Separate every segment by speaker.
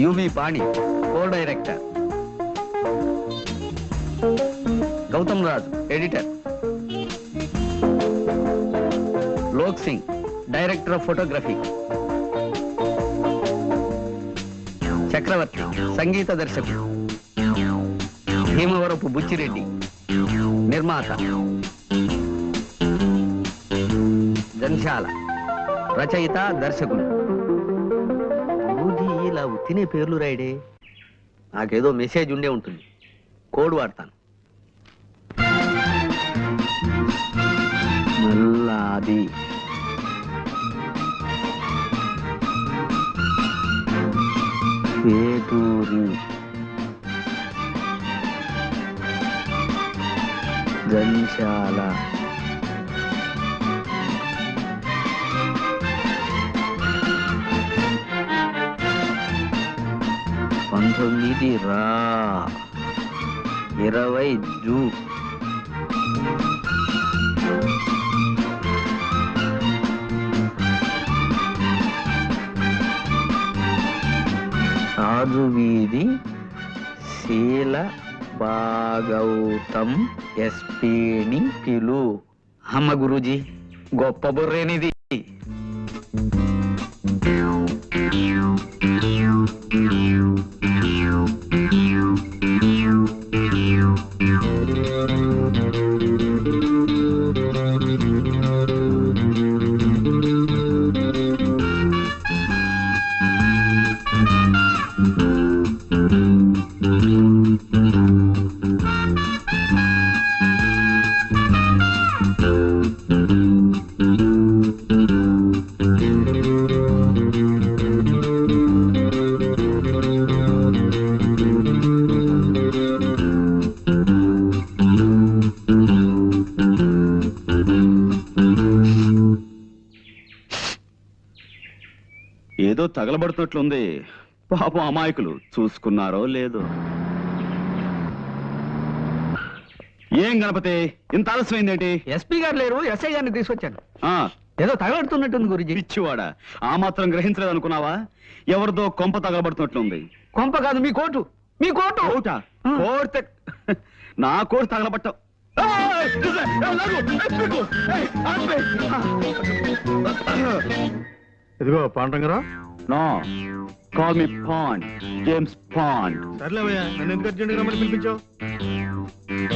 Speaker 1: UV Pani co director, Gautam Raj editor, Lok Singh director of photography, Chakravarthy సంగీత దర్శకుడు, భీమవరపు బుచ్చిరెడ్డి నిర్మాత, జంశాల రచయిత దర్శకుడు. ఇలా ఉత్తినే పేర్లు రాయడే, నాకేదో మెసేజ్ ఉండే ఉంటుంది, కోడ్ వాడతాను. మల్లాది పేటూరి జంశాల పంతొమ్మిది రా 20 జూన్ రాజువీధి శీల భాగౌతం ఎస్పీని పిలు. అమ్మ గురూజీ, గొప్ప బుర్రేనిది.
Speaker 2: ఏదో తగలబడుతున్నట్లుంది. పాపం అమాయకులు చూసుకున్నారో లేదో. ఏం గణపతి, ఇంత ఆలస్యమైందేంటి?
Speaker 1: ఎస్పీ గారు లేరు, ఎస్ఐ గారిని తీసుకొచ్చాను. ఏదో తగలబడుతున్నట్టుంది గురుజీ.
Speaker 2: పిచ్చివాడా, ఆ మాత్రం గ్రహించలేదు అనుకున్నావా? ఎవరిదో కొంప తగలబడుతున్నట్లుంది.
Speaker 1: కొంప కాదు, మీ కోటు. మీ కోటు.
Speaker 2: కోటా? కోట్ నా కోటు తగలబట్టావు.
Speaker 3: ఇదిగో పాండ్రంగరా.
Speaker 2: No, call me Pond, James Pond.
Speaker 3: సర్లేవయ్యా, నన్ను ఎందుకు అర్జెంట్గా రమ్మని పిలిపించావు?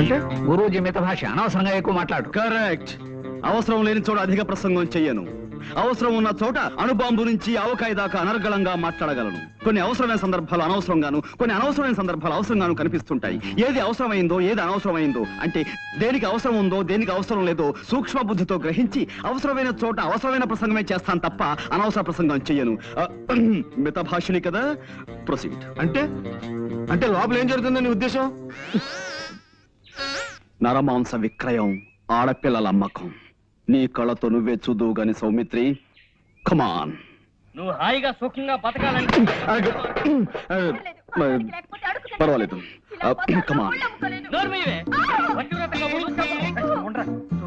Speaker 1: అంటే గురూజీ మిత భాష, అనవసరంగా ఎక్కువ మాట్లాడు.
Speaker 2: కరెక్ట్. అవసరం లేని చోట అధిక ప్రసంగం చెయ్యను. అవసరం ఉన్న చోట అణుబాంబు నుంచి ఆవకాయ దాకా అనర్గళంగా మాట్లాడగలను. కొన్ని అవసరమైన సందర్భాలు అనవసరంగాను, కొన్ని అనవసరమైన సందర్భాలు అవసరంగాను కనిపిస్తుంటాయి. ఏది అవసరమైందో, ఏది అనవసరమైందో, అంటే దేనికి అవసరం ఉందో, దేనికి అవసరం లేదో సూక్ష్మ బుద్ధితో గ్రహించి అవసరమైన చోట అవసరమైన ప్రసంగమే చేస్తాను తప్ప అనవసర ప్రసంగం చెయ్యను. మిత భాషని కదా. ప్రొసీడ్.
Speaker 3: అంటే లోపల ఏం జరుగుతుందని ఉద్దేశం?
Speaker 2: నరమాంస విక్రయం, ఆడపిల్లల అమ్మకం. నీ కళ్ళతో నువ్వే చూదువు గాని సౌమిత్రి. కమాన్.
Speaker 4: నువ్వు హాయిగా సుఖంగా బతకాలంటే
Speaker 2: పర్వాలేదు. కమాన్.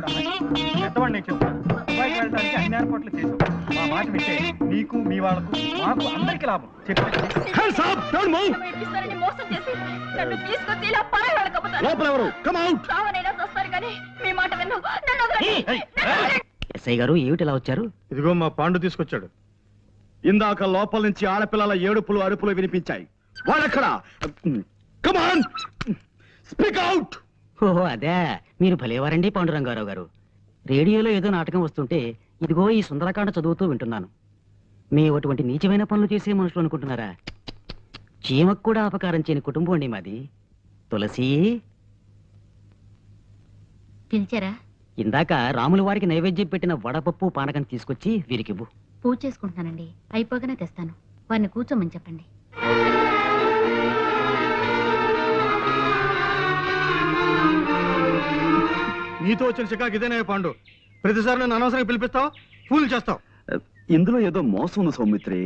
Speaker 4: అన్ని ఏర్పాట్లు చేసావు. మా మాట వింటే నీకు, మీ వాళ్ళకు, మాకు అందరికి లాభం.
Speaker 2: లోపల ఎవరు? Come out.
Speaker 1: ఎస్ఐ గారు ఏమిటి ఇలా వచ్చారు?
Speaker 3: ఇదిగో మా పాండు తీసుకొచ్చాడు.
Speaker 2: ఇందాక లోపల నుంచి ఆడపిల్లల ఏడుపులు అరుపులు వినిపించాయి. వాళ్ళెక్కడా? కమాన్, స్పీక్ అవుట్.
Speaker 5: ఓహో అదే, మీరు భలేవారండి పాండురంగారావు గారు. రేడియోలో ఏదో నాటకం వస్తుంటే ఇదిగో ఈ సుందరకాండ చదువుతూ వింటున్నాను. మేము అటువంటి నీచమైన పనులు చేసే మనుషులు అనుకుంటున్నారా? చీమకు కూడా అపకారం చేయని కుటుంబం అండి మాది. తులసి,
Speaker 6: పిలిచారా?
Speaker 5: ఇందాక రాముల వారికి నైవేద్యం పెట్టిన వడపప్పు పానకం తీసుకొచ్చి వీరికివ్వు.
Speaker 6: పూజ చేసుకుంటున్నానండి, అయిపోగానే తెస్తాను. వారిని కూర్చోమని చెప్పండి.
Speaker 3: నీతో వచ్చిన చికాకు ఇదేనా పాండు? ప్రతిసారి నన్ను అనవసరంగా పిలిపిస్తావు, ఫూల్ చేస్తావు.
Speaker 2: ఇందులో ఏదో మోసం ఉంది సౌమిత్రి.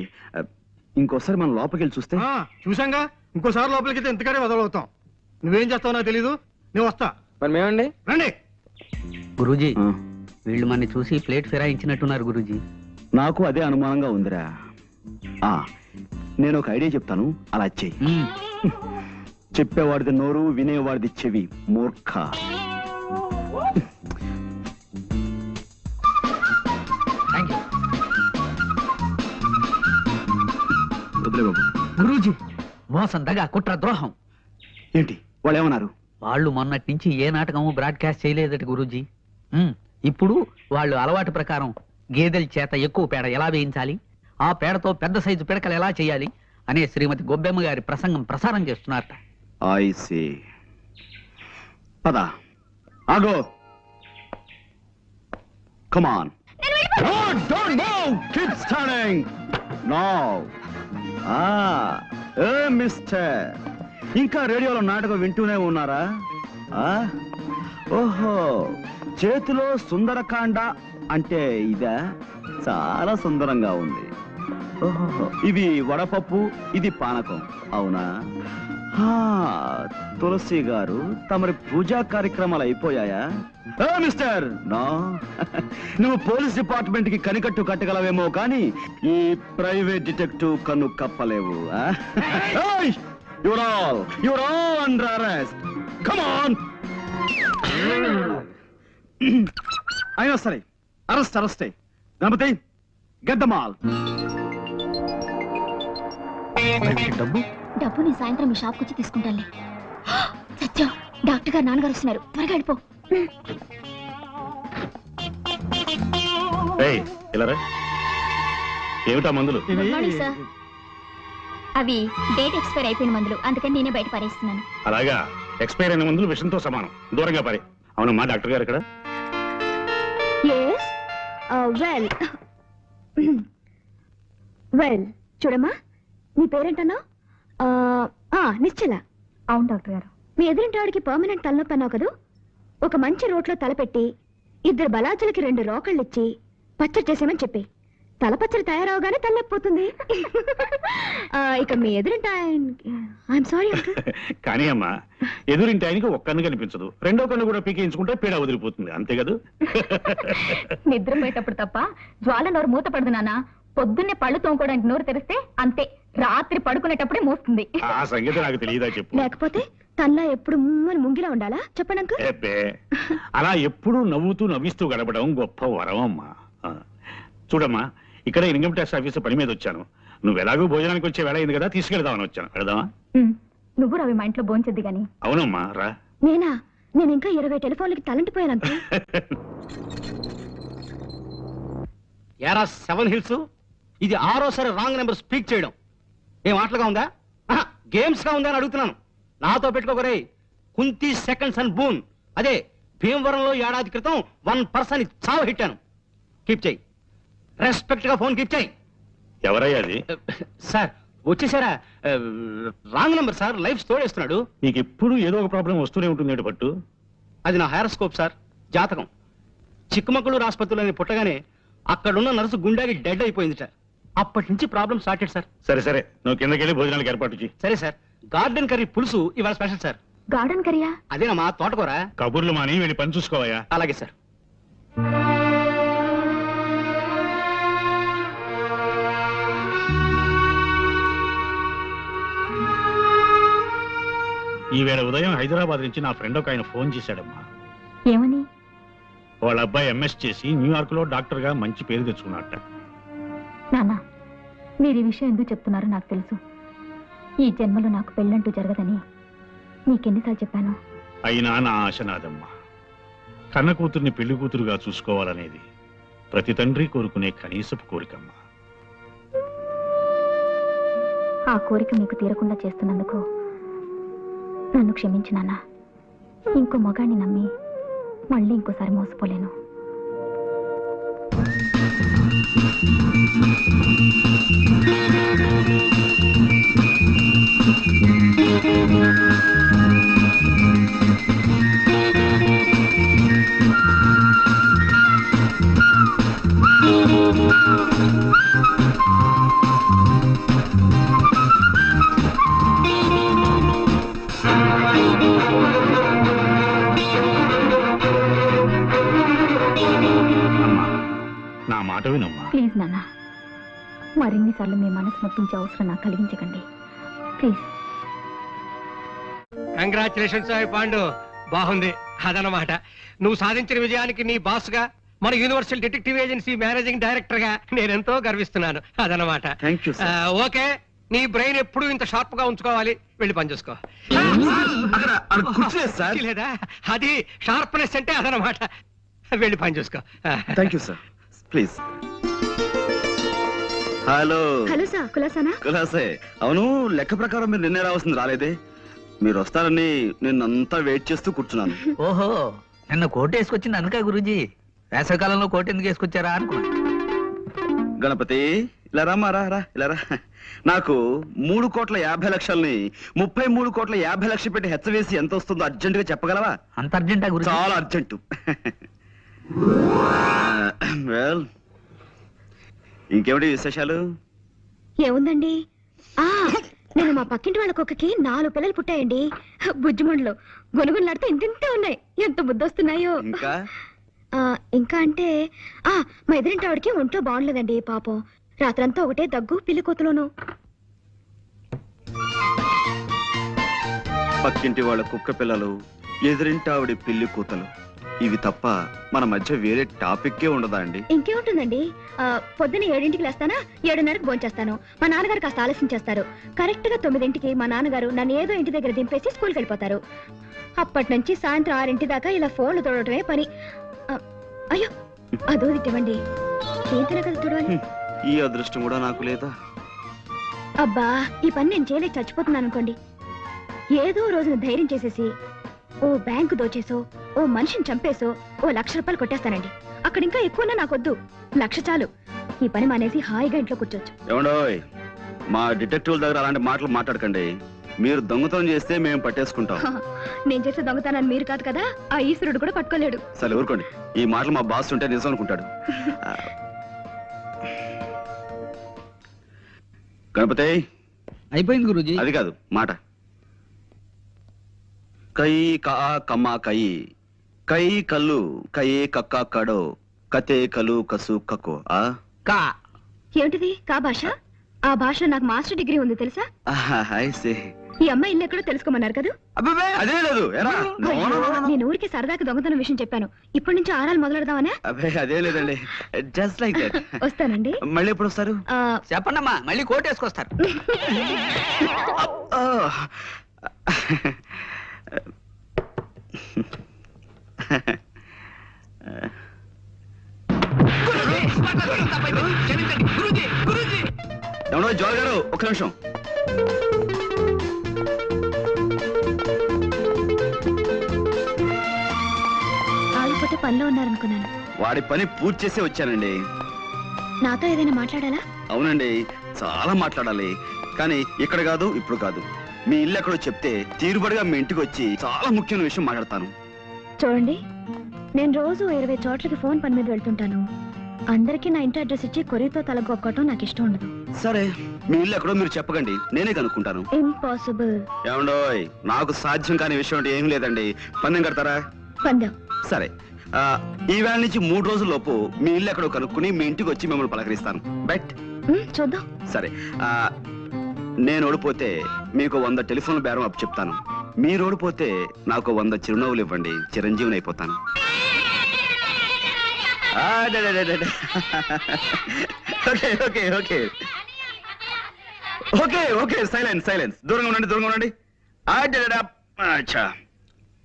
Speaker 2: ఇంకోసారి మనం లోపలికి వెళ్ళి చూస్తే.
Speaker 3: చూసాంగా, ఇంకోసారి లోపలికి అయితే ఇంతకాడే వదలవుతాం. నువ్వేం చేస్తావు నాకు తెలీదు, నేను వస్తా.
Speaker 1: మరి మేమండి?
Speaker 3: రండి.
Speaker 5: గురూజీ, వీళ్ళు మనని చూసి ప్లేట్ ఫిరాయించినట్టున్నారు గురూజీ.
Speaker 2: నాకు అదే అనుమానంగా ఉందిరా. నేను ఒక ఐడియా చెప్తాను, అలా చెయ్యి. చెప్పేవాడిది నోరు, వినేవాడిది చెవి. మూర్ఖ. వదిలే బాబు.
Speaker 7: గురూజీ, మోసం, దగా, కుట్ర, ద్రోహం.
Speaker 2: ఏంటి వాళ్ళు ఏమన్నారు?
Speaker 7: వాళ్ళు మొన్నటి నుంచి ఏ నాటకము బ్రాడ్కాస్ట్ చేయలేదట గురూజీ. ఇప్పుడు వాళ్ళు అలవాటు ప్రకారం గేదెల చేత ఎక్కువ పేడ ఎలా వేయించాలి, ఆ పేడతో పెద్ద సైజు పిడకలు ఎలా చేయాలి అనే శ్రీమతి గొబ్బెమ్మ గారి ప్రసంగం ప్రసారం చేస్తున్నారట.
Speaker 2: I see. పద. ఆగో. Come on. Don't move. Keep standing. Now. Mister, ఇంకా రేడియోలో నాటకం వింటూనే ఉన్నారా? ఓహో, చేతిలో సుందరకాండ అంటే ఇదా? చాలా సుందరంగా ఉంది. ఓహో, ఇది వడపప్పు, ఇది పానకం, అవునా? తులసి గారు, తమరి పూజా కార్యక్రమాలు అయిపోయాయా? Mister, no. నువ్వు పోలీస్ డిపార్ట్మెంట్ కి కనికట్టు కట్టగలవేమో కానీ ఈ ప్రైవేట్ డిటెక్టివ్ కన్ను కప్పలేవు. You're all under arrest. Come on. అయినా సరే, అరెస్టే. Ganapati, get them all.
Speaker 6: డబ్బు నీ సాయంత్రం మీ షాప్కి వచ్చి తీసుకుంటానులే. సత్యం, డాక్టర్ గారు నాన్నగారు వస్తున్నారు, త్వరగా వెళ్ళిపో.
Speaker 2: ఏమిటా మందులు?
Speaker 6: Good morning sir. అవి డేట్ ఎక్స్పైర్ అయిపోయిన మందులు, అందుకని నేనే బయట పారేస్తున్నాను.
Speaker 8: అలాగా? ఎక్స్పైర్ అయిన మందులు విషంతో సమానం, దూరంగా పారే. అవునమ్మా, డాక్టర్ గారు ఇక్కడ?
Speaker 6: వెల్ చూడమ్మా, నీ పేరేంటన్నా? నిశ్చల. అవును డాక్టర్ గారు. మీ ఎదురింటాడికి పర్మనెంట్ తలనొప్పి అన్నావు కదా, ఒక మంచి రోట్లో తలపెట్టి 2 బలాజులకి 2 రోకళ్ళు ఇచ్చి పచ్చడి చేసేమని చెప్పి, తలపచ్చడి తయారవగానే తలనొప్పిపోతుంది. ఇక మీ ఎదురింటి ఐఎమ్ సారీ
Speaker 8: కానీ అమ్మా, ఎదురింటి ఆయనకి ఒక్క కన్ను కనిపించదు, రెండో కన్ను కూడా పీకేయించుకుంటే పీడ వదిలిపోతుంది, అంతే కదా?
Speaker 6: నిద్రపోయేటప్పుడు తప్ప జ్వాల నోరు మూత పడదు నాన్న. పొద్దున్నే పళ్ళు తోముకోవడానికి నోరు తెరిస్తే అంతే, రాత్రి పడుకునేటప్పుడే మూస్తుంది.
Speaker 8: ఆ సంగతి నాకు తెలియదా చెప్పు.
Speaker 6: లేకపోతే తనలా ఎప్పుడు ముంగిలా ఉండాలా చెప్పండి.
Speaker 8: అలా ఎప్పుడు నవ్వుతూ నవ్విస్తూ గడపడం గొప్ప వరం అమ్మా. చూడమ్మా, ఇక్కడ ఇన్కమ్ ట్యాక్స్ ఆఫీసు పని మీద వచ్చాను. నువ్వు ఎలాగో భోజనానికి వచ్చే వేళ అయింది కదా, తీసుకెళ్దామని వచ్చాను. వెళదామా?
Speaker 6: నువ్వు రవి మా ఇంట్లో భోంచద్ది గాని.
Speaker 8: అవునమ్మా, రా.
Speaker 6: నేనా? నేను ఇంకా 20 టెలిఫోన్లకి తలంటిపోయానంతే.
Speaker 3: యారా 7 హిల్స్, ఇది 6వ రాంగ్ నెంబర్ స్పీక్ చేయడం ఏం ఆటలుగా ఉందా? గేమ్స్ గా ఉందా అని అడుగుతున్నాను. నాతో పెట్టుకోకరే. కుంతి సెకండ్స్ అండ్ బూన్, అదే భీమవరంలో ఏడాది క్రితం 1% చావు హిట్టాను. కీప్ చేయి, రెస్పెక్ట్ గా ఫోన్ కీప్ చేయి.
Speaker 8: ఎవరయ్యా అది?
Speaker 3: సార్ వచ్చేసారా? రాంగ్ నెంబర్ సార్, లైఫ్ తోడేస్తున్నాడు.
Speaker 8: నీకు ఎప్పుడు ఏదో ఒక ప్రాబ్లం వస్తూనే ఉంటుంది పట్టు.
Speaker 3: అది నా హైరోస్కోప్ సార్, జాతకం. చిక్కమగళూరు ఆసుపత్రిలో నేను పుట్టగానే అక్కడున్న నర్సు గుండాకి డెడ్ అయిపోయింది సార్. అప్పటి నుంచి ప్రాబ్లం స్టార్టెడ్ సార్.
Speaker 8: సరే సరే, నువ్వు కిందకెళ్ళి భోజనాలకు ఏర్పాటు చేయి.
Speaker 3: సరే సార్. గార్డెన్ కర్రీ పులుసు ఇవాళ స్పెషల్ సార్.
Speaker 6: గార్డెన్ కర్రీయా?
Speaker 3: అదేనమ్మా, తోటకూర.
Speaker 8: కబుర్లు మాని వెళ్ళి పని చూసుకోవయ్యా.
Speaker 3: అలాగే సార్.
Speaker 8: ఈవేళ ఉదయం హైదరాబాద్ నుంచి నా ఫ్రెండ్ ఒక ఆయన ఫోన్ చేశాడమ్మా.
Speaker 6: ఏమని?
Speaker 8: వాళ్ళ అబ్బాయి ఎంఎస్ చేసి న్యూయార్క్ లో డాక్టర్ గా మంచి పేరు తెచ్చుకున్నట్ట.
Speaker 6: నాన్న, మీరు ఈ విషయం ఎందుకు చెప్తున్నారో నాకు తెలుసు. ఈ జన్మలో నాకు పెళ్ళంటూ జరగదని నీకెన్నిసార్లు చెప్పాను.
Speaker 8: అయినా నా ఆశ నాదమ్మా. కన్న కూతుర్ని పెళ్లి కూతురుగా చూసుకోవాలనేది ప్రతి తండ్రి కోరుకునే కనీసపు కోరికమ్మా.
Speaker 6: ఆ కోరిక మీకు తీరకుండా చేస్తున్నందుకు నన్ను క్షమించు నాన్న. ఇంకో మగాన్ని నమ్మి మళ్ళీ ఇంకోసారి మోసపోలేను.
Speaker 8: నా మాట వినమ్మా.
Speaker 6: ప్లీజ్ నాన్న, మరిన్నిసార్లు మీ మనసు నొప్పించే అవసరం నాకు కలిగించకండి ప్లీజ్.
Speaker 3: కంగ్రాచులేషన్స్ పాండు, బాగుంది. అదనమాట నువ్వు సాధించిన విజయానికి నీ బాస్ గా, మన universal detective agency managing director గా నేనెంతో గర్విస్తున్నాను. అదనమాట.
Speaker 2: థ్యాంక్ యూ
Speaker 3: ఓకే, నీ బ్రెయిన్ ఎప్పుడు ఇంత షార్ప్ గా ఉంచుకోవాలి. వెళ్ళి పని చూసుకో.
Speaker 2: సార్.
Speaker 3: లేదా అది షార్ప్నెస్ అంటే అదనమాట. వెళ్ళి పని చూసుకో.
Speaker 2: Thank you sir. Please. Hello
Speaker 6: hello sir, కులాసానా?
Speaker 2: కులాసే. అవును, లెక్క ప్రకారం మీరు నిన్నే రావాల్సింది రాలేదే. మీరు వస్తారని నిన్నంతా వెయిట్ చేస్తూ కూర్చున్నాను.
Speaker 7: ఓహో, నిన్న కోట్ వేసుకొచ్చింది అందుక గురూజీ. వేసవికాలంలో కోట్ ఎందుకు వేసుకొచ్చారా అనుకున్నా.
Speaker 2: గణపతి, ఇలా రామ్మా, రా రా, ఇలా రా. నాకు 3,50,00,000ని 33,50,00,000 పెట్టి హెచ్చవేసి ఎంత వస్తుందో అర్జెంట్ గా చెప్పగలవా?
Speaker 7: అంత అర్జెంటా గురూజీ?
Speaker 2: చాలా అర్జెంటు. వెల్, ఇంకేమిటి విశేషాలు?
Speaker 6: ఏముందండి, నేను మా పక్కింటి వాళ్ళ కుక్కకి 4 పిల్లలు పుట్టాయండి. బుజ్జిమండలు గొనుగులాడితే ఇంతింతే ఉన్నాయి. ఎంత బుద్ధొస్తున్నాయో.
Speaker 2: ఇంకా
Speaker 6: ఇంకా అంటే మా ఎదురింటి ఆవిడకి ఒంట్లో బాగుండలేదండి పాపం. రాత్రంతా ఒకటే దగ్గు, పిల్లి కోతలోను.
Speaker 2: పక్కింటి వాళ్ళ కుక్క పిల్లలు, ఎదురింటి ఆవిడ పిల్లి కూతలు, ఇవి తప్ప మన మధ్య వేరే టాపిక్కే ఉండదా అండి?
Speaker 6: ఇంకేముంటుందండి, పొద్దున్న 7ంటికి లేస్తానా, 7:30కి భోంచేస్తాను. మా నాన్నగారు కాస్త ఆలస్యం చేస్తారు. కరెక్ట్ గా 9ంటికి మా నాన్నగారు నన్ను ఏదో ఇంటి దగ్గర దింపేసి స్కూల్కి వెళ్ళిపోతారు. అప్పటి నుంచి సాయంత్రం 6 దాకా ఇలా ఫోన్లు తోడటమే పని. అయ్యో, అదో ఇవ్వండి. ఏంటనే కదా చూడాలి.
Speaker 2: ఈ అదృష్టం కూడా నాకు లేదా?
Speaker 6: అబ్బా, ఈ పని నేను చేయలేక చచ్చిపోతున్నాను అనుకోండి. ఏదో రోజున ధైర్యం చేసేసి ఓ బ్యాంకు దోచేసో, ఓ మనిషిని చంపేసో ఓ 1,00,000 రూపాయలు కొట్టేస్తానండి. అక్కడ ఇంకా ఎక్కువన్నా నాకొద్దు, 1,00,000 చాలు. ఈ పని మానేసి హాయిగా ఇంట్లో కూర్చోచ్చు.
Speaker 2: ఏమండోయ్, మా డిటెక్టివ్ దగ్గర అలాంటి మాటలు మాట్లాడకండి. మీరు దొంగతనం చేస్తే మేము పట్టేసుకుంటాం.
Speaker 6: నేను చేసే దొంగతనాన్ని మీరు కాదు కదా, ఆ ఈశ్వరుడు కూడా పట్టుకోలేడు.
Speaker 2: సరే ఊరుకోండి. ఈ మాటలు మా బాస్ ఉంటే నిజం అనుకుంటాడు. గణపతి,
Speaker 5: అయిపోయింది గురూజీ.
Speaker 2: అది కాదు మాట. కై కా కమ్మ కై, కై కల్లు కయే కక్క కడో, కతే కలు కసు కకో.
Speaker 7: కా
Speaker 6: ఏమిటిది కా భాష? ఆ భాషలో నాకు మాస్టర్ డిగ్రీ ఉంది తెలుసా? ఈ అమ్మాయి ఇల్లు ఎక్కడో తెలుసుకోమన్నారు కదా.
Speaker 2: అదే లేదు.
Speaker 6: నేను ఊరికి సరదాకి దొంగతనం విషయం చెప్పాను. ఇప్పటి నుంచి ఆరాలు మొదలెడదామనే.
Speaker 2: అదే లేదండి, జస్ట్ లైక్ దట్.
Speaker 6: వస్తానండి.
Speaker 2: మళ్ళీ ఎప్పుడు వస్తారు?
Speaker 7: చెప్పండమ్మా, మళ్ళీ కోట్ వేసుకొస్తారు.
Speaker 2: ఎవడో జోల్ గారు, ఒక్క నిమిషం.
Speaker 6: ఆగిపోతే పనిలో ఉన్నారనుకున్నాను.
Speaker 2: వాడి పని పూర్తి చేసి వచ్చానండి.
Speaker 6: నాతో ఏదైనా మాట్లాడాలా?
Speaker 2: అవునండి, చాలా మాట్లాడాలి. కానీ ఇక్కడ కాదు, ఇప్పుడు కాదు. మీ ఇల్లు ఎక్కడో చెప్తే తీరుబడిగా మీ ఇంటికి వచ్చి చాలా ముఖ్యమైన విషయం మాట్లాడతాను.
Speaker 6: చూడండి, నేను రోజు 20 చోట్లకి ఫోన్ పని మీద వెళ్తుంటాను. అందరికీ నా ఇంటి అడ్రస్ ఇచ్చి కొరియర్తో తలగొక్కటం నాకు ఇష్టం ఉండదు.
Speaker 2: సరే, మీ ఇల్లు ఎక్కడో మీరు చెప్పకండి, నేనే కనుక్కుంటాను.
Speaker 6: ఇంపాసిబుల్.
Speaker 2: ఏమండోయ్, నాకు సాధ్యం కాని విషయం అంటే ఏం లేదండి. పందెం కడతారా?
Speaker 6: పందెం.
Speaker 2: సరే, ఈ వేళ నుంచి 3 రోజుల్లోపు మీ ఇల్లు ఎక్కడో కనుక్కుని మీ ఇంటికి వచ్చి మిమ్మల్ని పలకరిస్తాను. బట్
Speaker 6: చూద్దాం.
Speaker 2: సరే, నేను ఓడిపోతే మీకు 100 టెలిఫోన్ బేరం అప్పు చెప్తాను. మీరు ఓడిపోతే నాకు 100 చిరునవ్వులు ఇవ్వండి, చిరంజీవిని అయిపోతాను. Okay okay okay okay okay silence silence. దూరంగా ఉండండి, దూరంగా ఉండండి.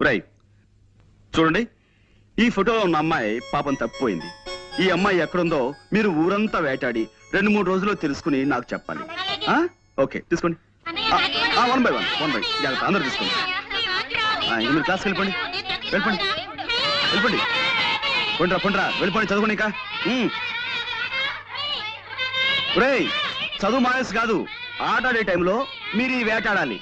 Speaker 2: రైట్, చూడండి, ఈ ఫోటోలో ఉన్న అమ్మాయి పాపం తప్పిపోయింది. ఈ అమ్మాయి ఎక్కడుందో మీరు ఊరంతా వేటాడి 2-3 రోజుల్లో తెలుసుకుని నాకు చెప్పాలి. ఓకే, తీసుకోండి. 1 by 1 జాగ్రత్త, అందరూ తీసుకోండి. మీరు క్లాస్కి వెళ్ళిపోండి, వెళ్ళిపోండి, వెళ్ళిపోండి. పొండ్రా వెళ్ళిపోండి, చదువుకోండి. ఇంకా చదువు మానేసి కాదు, ఆట ఆడే టైంలో మీరు ఈ వేటాడాలి.